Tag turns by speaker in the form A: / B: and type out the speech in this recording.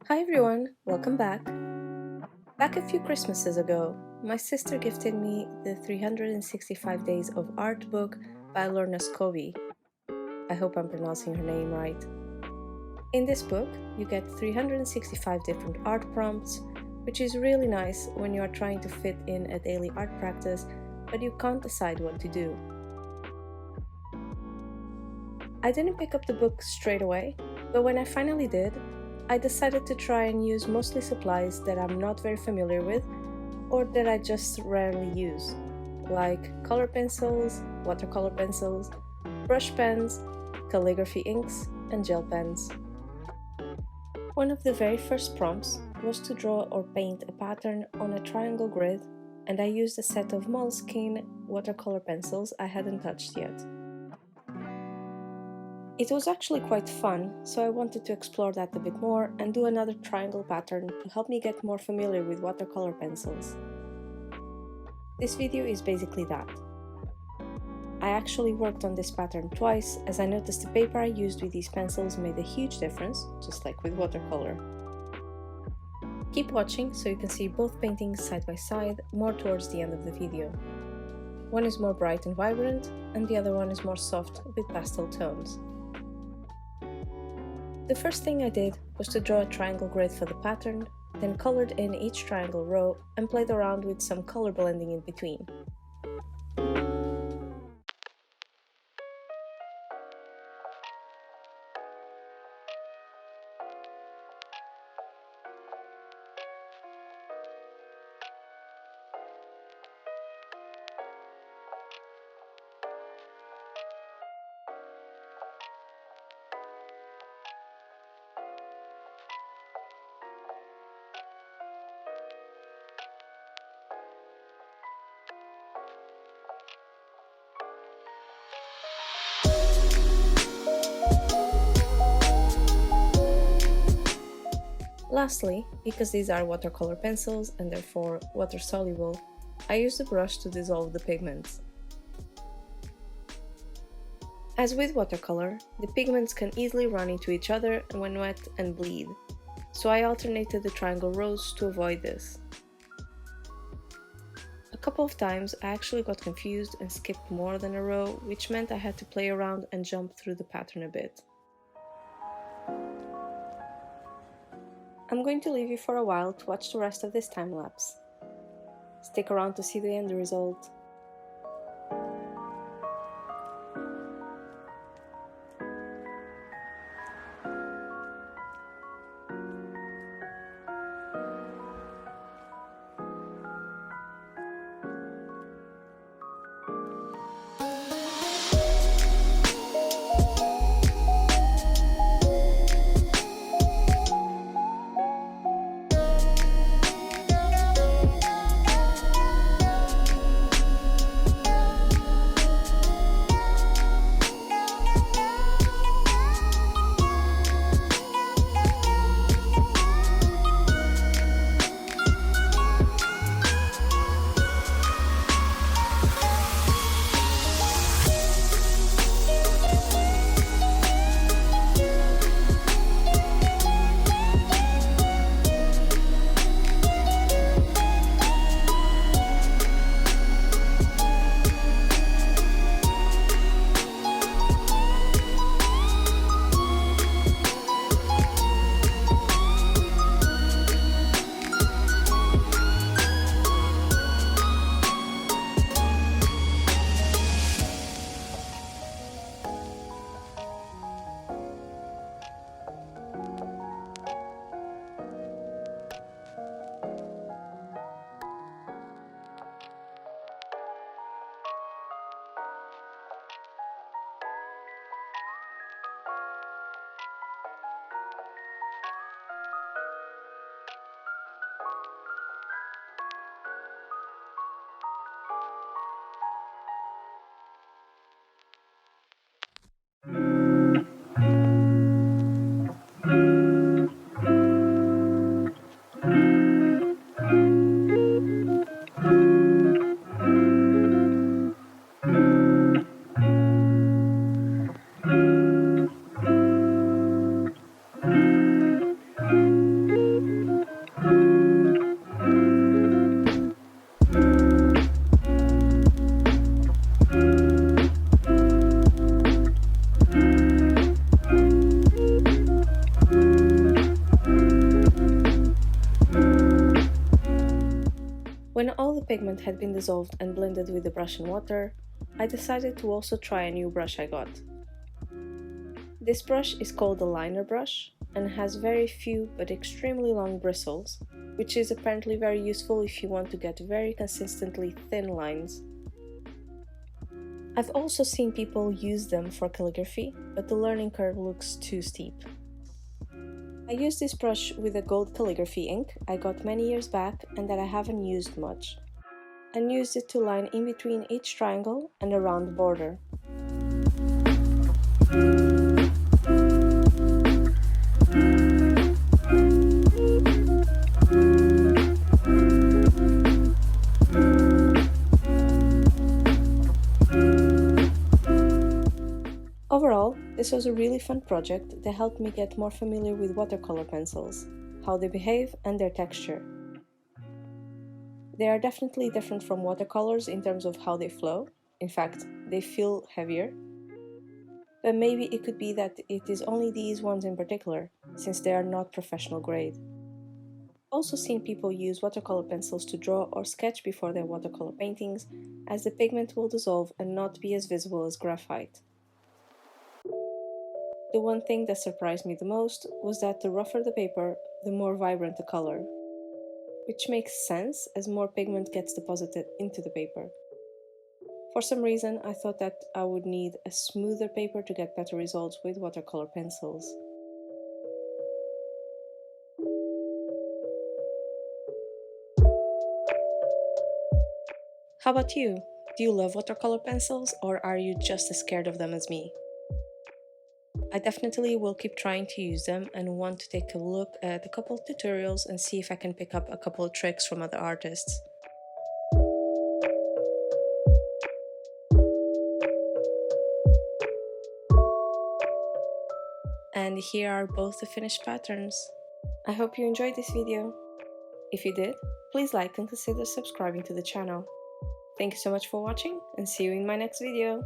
A: Hi everyone, welcome back. Back a few Christmases ago, my sister gifted me the 365 Days of Art book by Lorna Scobie. I hope I'm pronouncing her name right. In this book, you get 365 different art prompts, which is really nice when you are trying to fit in a daily art practice, but you can't decide what to do. I didn't pick up the book straight away, but when I finally did, I decided to try and use mostly supplies that I'm not very familiar with or that I just rarely use, like color pencils, watercolor pencils, brush pens, calligraphy inks, and gel pens. One of the very first prompts was to draw or paint a pattern on a triangle grid, and I used a set of Moleskine watercolor pencils I hadn't touched yet. It was actually quite fun, so I wanted to explore that a bit more and do another triangle pattern to help me get more familiar with watercolor pencils. This video is basically that. I actually worked on this pattern twice, as I noticed the paper I used with these pencils made a huge difference, just like with watercolor. Keep watching so you can see both paintings side by side more towards the end of the video. One is more bright and vibrant, and the other one is more soft with pastel tones. The first thing I did was to draw a triangle grid for the pattern, then colored in each triangle row and played around with some color blending in between. Lastly, because these are watercolor pencils and therefore water-soluble, I use the brush to dissolve the pigments. As with watercolor, the pigments can easily run into each other when wet and bleed, so I alternated the triangle rows to avoid this. A couple of times I actually got confused and skipped more than a row, which meant I had to play around and jump through the pattern a bit. I'm going to leave you for a while to watch the rest of this time lapse. Stick around to see the end result. pigment had been dissolved and blended with the brush and water, I decided to also try a new brush I got. This brush is called the liner brush and has very few but extremely long bristles, which is apparently very useful if you want to get very consistently thin lines. I've also seen people use them for calligraphy, but the learning curve looks too steep. I used this brush with a gold calligraphy ink I got many years back and that I haven't used much, and used it to line in between each triangle and around the border. Overall, this was a really fun project that helped me get more familiar with watercolor pencils, how they behave and their texture. They are definitely different from watercolors in terms of how they flow. In fact, they feel heavier. But maybe it could be that it is only these ones in particular, since they are not professional grade. I've also seen people use watercolor pencils to draw or sketch before their watercolor paintings, as the pigment will dissolve and not be as visible as graphite. The one thing that surprised me the most was that the rougher the paper, the more vibrant the color, which makes sense as more pigment gets deposited into the paper. For some reason, I thought that I would need a smoother paper to get better results with watercolor pencils. How about you? Do you love watercolor pencils, or are you just as scared of them as me? I definitely will keep trying to use them and want to take a look at a couple of tutorials and see if I can pick up a couple of tricks from other artists. And here are both the finished patterns. I hope you enjoyed this video. If you did, please like and consider subscribing to the channel. Thank you so much for watching and see you in my next video.